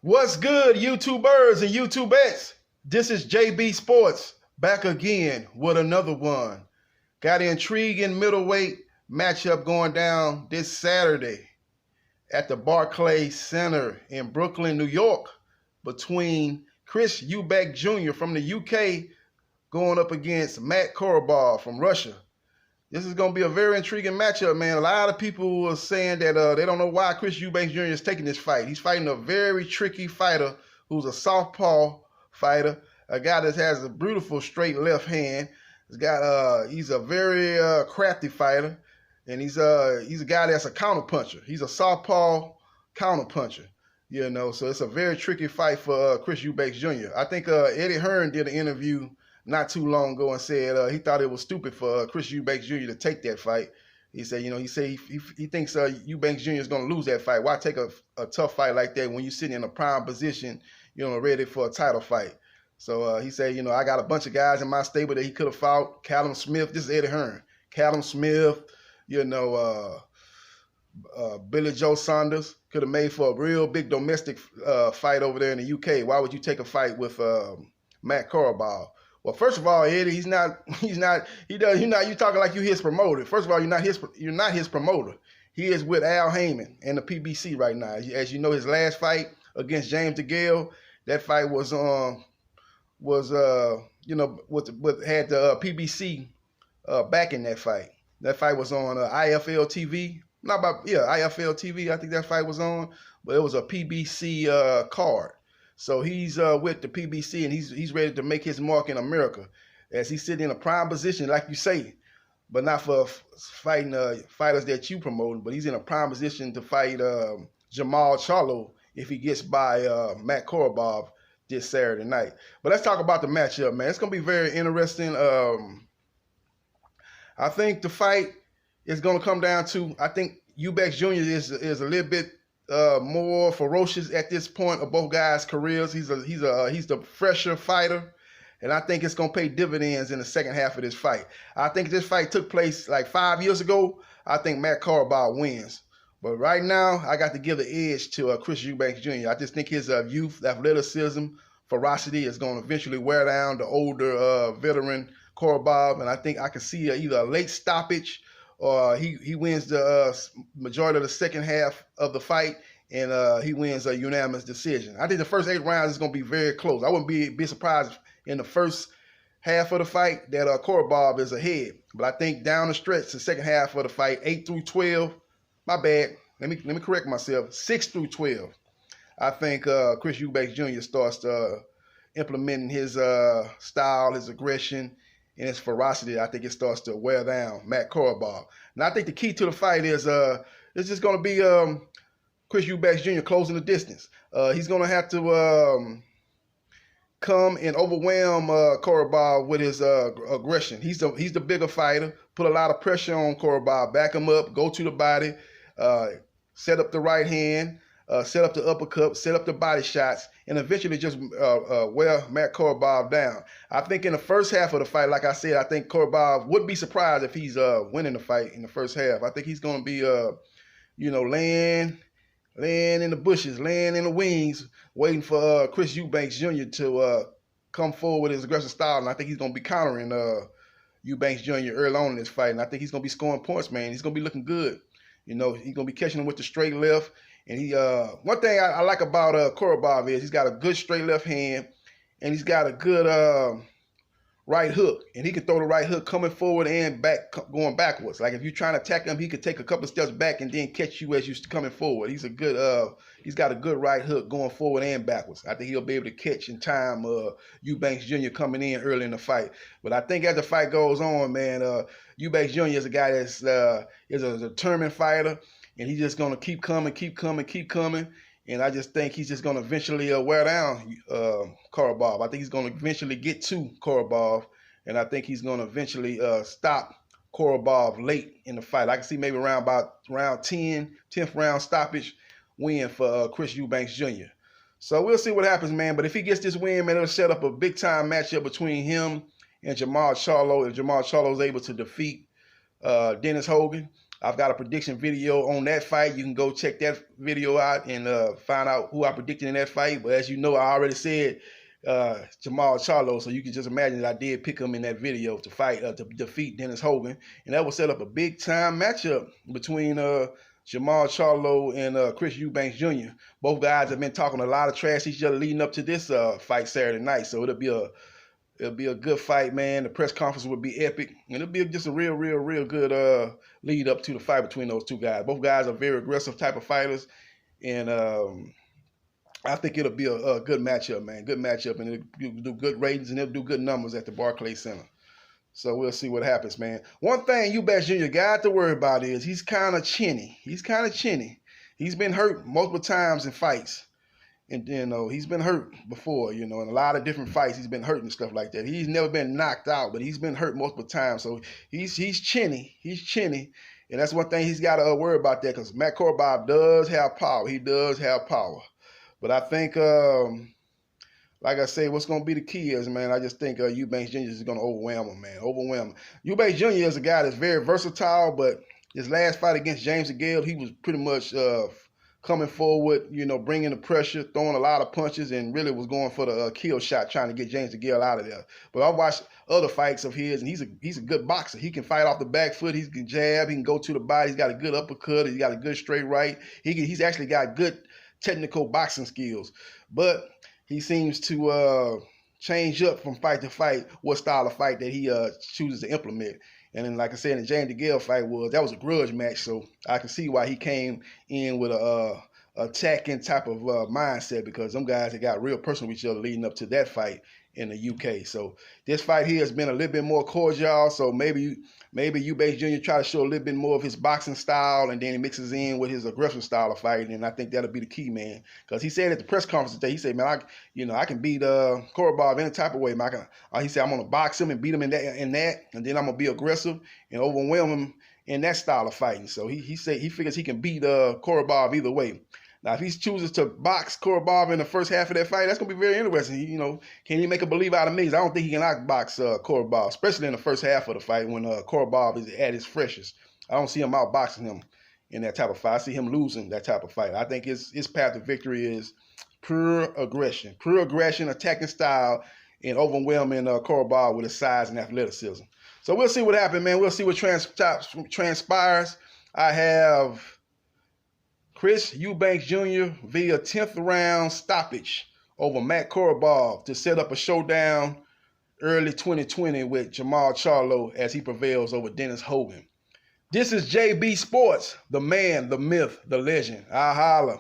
What's good, YouTubers and YouTubettes? This is JB Sports back again with another one. Got an intriguing middleweight matchup going down this Saturday at the Barclays Center in Brooklyn, New York, between Chris Eubank Jr. from the UK going up against Matt Korobov from Russia. This is going to be a very intriguing matchup, man. A lot of people are saying that they don't know why Chris Eubank Jr. is taking this fight. He's fighting a very tricky fighter who's a southpaw fighter, a guy that has a beautiful straight left hand. He's a very crafty fighter, and he's a guy that's a counterpuncher. He's a southpaw counterpuncher, so it's a very tricky fight for Chris Eubank Jr. I think Eddie Hearn did an interview not too long ago and said he thought it was stupid for Chris Eubank Jr. to take that fight. He said, he thinks Eubank Jr. is going to lose that fight. Why take a tough fight like that when you're sitting in a prime position, ready for a title fight? So he said, I got a bunch of guys in my stable that he could have fought. Callum Smith, this is Eddie Hearn. Callum Smith, Billy Joe Saunders could have made for a real big domestic fight over there in the UK. Why would you take a fight with Matt Korobov? Well, first of all, Eddie, you talking like you his promoter. First of all, you're not his promoter. He is with Al Heyman and the PBC right now. As you know, his last fight against James DeGale, that fight had the PBC backing that fight. That fight was on IFL TV. IFL TV. I think that fight was on, but it was a PBC card. So he's with the PBC, and he's ready to make his mark in America, as he's sitting in a prime position, like you say, but not for fighting fighters that you promote, but he's in a prime position to fight Jamal Charlo if he gets by Matt Korobov this Saturday night. But let's talk about the matchup, man. It's going to be very interesting. I think the fight is going to come down to, I think Eubank Jr. is a little bit more ferocious at this point of both guys' careers. He's the fresher fighter, and I think it's gonna pay dividends in the second half of this fight. I think this fight took place like 5 years ago. I think Matt Korobov wins, but right now I got to give the edge to Chris Eubank Jr. I just think his youth, athleticism, ferocity is going to eventually wear down the older veteran Korobov, and I think I can see either a late stoppage, he wins the majority of the second half of the fight, and he wins a unanimous decision. I think the first 8 rounds is going to be very close. I wouldn't be surprised in the first half of the fight that Korobov is ahead. But I think down the stretch, the second half of the fight, 8 through 12, my bad. Let me correct myself. 6 through 12. I think Chris Eubank Jr. starts implementing his style, his aggression, and his ferocity. I think it starts to wear down Matt Korobov. And I think the key to the fight is it's just going to be Chris Eubank Jr. closing the distance. He's going to have to come and overwhelm Korobov with his aggression. He's the bigger fighter. Put a lot of pressure on Korobov. Back him up. Go to the body. Set up the right hand. Set up the uppercut, set up the body shots, and eventually just wear Matt Korobov down. I think in the first half of the fight, like I said, I think Korobov would be surprised if he's winning the fight in the first half. I think he's going to be, laying in the bushes, laying in the wings, waiting for Chris Eubank Jr. to come forward with his aggressive style, and I think he's going to be countering Eubank Jr. early on in this fight, and I think he's going to be scoring points, man. He's going to be looking good. He's going to be catching him with the straight left. And one thing I like about Korobov is he's got a good straight left hand, and he's got a good right hook, and he can throw the right hook coming forward and back, going backwards. Like if you're trying to attack him, he could take a couple of steps back and then catch you as you're coming forward. He's got a good right hook going forward and backwards. I think he'll be able to catch in time Eubank Jr. coming in early in the fight. But I think as the fight goes on, man, Eubank Jr. is a guy that's is a determined fighter. And he's just going to keep coming. And I just think he's just going to eventually wear down Korobov. I think he's going to eventually get to Korobov. And I think he's going to eventually stop Korobov late in the fight. I can see maybe around about round 10, 10th round stoppage win for Chris Eubank Jr. So we'll see what happens, man. But if he gets this win, man, it'll set up a big-time matchup between him and Jamal Charlo. If Jamal Charlo is able to defeat Dennis Hogan, I've got a prediction video on that fight. You can go check that video out and find out who I predicted in that fight. But as you know, I already said Jamal Charlo, so you can just imagine that I did pick him in that video to fight to defeat Dennis Hogan, and that will set up a big time matchup between Jamal Charlo and Chris Eubank Jr. Both guys have been talking a lot of trash to each other leading up to this fight Saturday night, so it'll be a good fight, man. The press conference will be epic, and it'll be just a real good lead up to the fight between those two guys. Both guys are very aggressive type of fighters, and I think it'll be a good matchup, man. Good matchup, and it'll do good ratings, and it'll do good numbers at the Barclays Center. So we'll see what happens, man. One thing Eubank Jr. got to worry about is he's kind of chinny. He's been hurt multiple times in fights. And, you know, he's been hurt before, you know, in a lot of different fights. He's been hurt and stuff like that. He's never been knocked out, but he's been hurt multiple times. So he's chinny. He's chinny. And that's one thing he's got to worry about that, because Matt Korobov does have power. He does have power. But I think, like I say, what's going to be the key is, man, I just think Eubank Jr. is going to overwhelm him, man. Overwhelm him. Eubank Jr. is a guy that's very versatile, but his last fight against James DeGale, he was pretty much coming forward, you know, bringing the pressure, throwing a lot of punches, and really was going for the kill shot, trying to get James DeGale out of there. But I watched other fights of his, and he's a good boxer. He can fight off the back foot. He can jab. He can go to the body. He's got a good uppercut. He's got a good straight right. He's actually got good technical boxing skills. But he seems to change up from fight to fight what style of fight that he chooses to implement. And then, like I said, in the James DeGale fight, that was a grudge match, so I can see why he came in with a attacking type of mindset, because them guys that got real personal with each other leading up to that fight in the UK. So this fight here has been a little bit more cordial, so maybe Eubank Jr. try to show a little bit more of his boxing style, and then he mixes in with his aggressive style of fighting, and I think that'll be the key, man. Because he said at the press conference today, he said, man, I can beat Korobov any type of way, man. He said, I'm going to box him and beat him in that, and then I'm going to be aggressive and overwhelm him in that style of fighting. So he said he figures he can beat Korobov either way. Now, if he chooses to box Korobov in the first half of that fight, that's going to be very interesting. You know, can he make a believer out of me? I don't think he can outbox Korobov, especially in the first half of the fight when Korobov is at his freshest. I don't see him outboxing him in that type of fight. I see him losing that type of fight. I think his path to victory is pure aggression, attacking style, and overwhelming Korobov with his size and athleticism. So we'll see what happens, man. We'll see what transpires. I have Chris Eubank Jr. via 10th round stoppage over Matt Korobov to set up a showdown early 2020 with Jamal Charlo as he prevails over Dennis Hogan. This is JB Sports, the man, the myth, the legend. I holla.